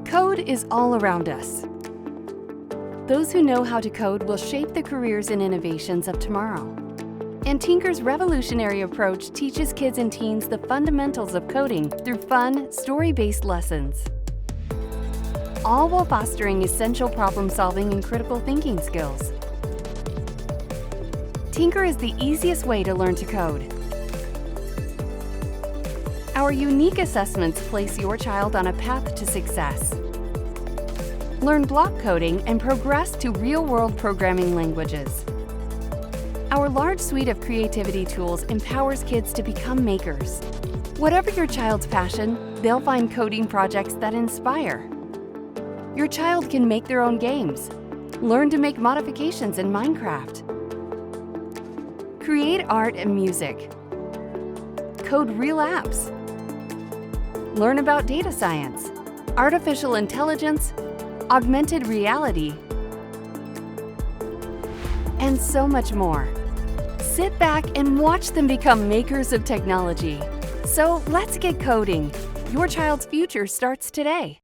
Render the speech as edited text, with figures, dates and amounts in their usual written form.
Code is all around us. Those who know how to code will shape the careers and innovations of tomorrow. And Tynker's revolutionary approach teaches kids and teens the fundamentals of coding through fun, story-based lessons, all while fostering essential problem-solving and critical thinking skills. Tynker is the easiest way to learn to code. Our unique assessments place your child on a path to success. Learn block coding and progress to real-world programming languages. Our large suite of creativity tools empowers kids to become makers. Whatever your child's passion, they'll find coding projects that inspire. Your child can make their own games. Learn to make modifications in Minecraft. Create art and music. Code real apps. Learn about data science, artificial intelligence, augmented reality, and so much more. Sit back and watch them become makers of technology. So let's get coding. Your child's future starts today.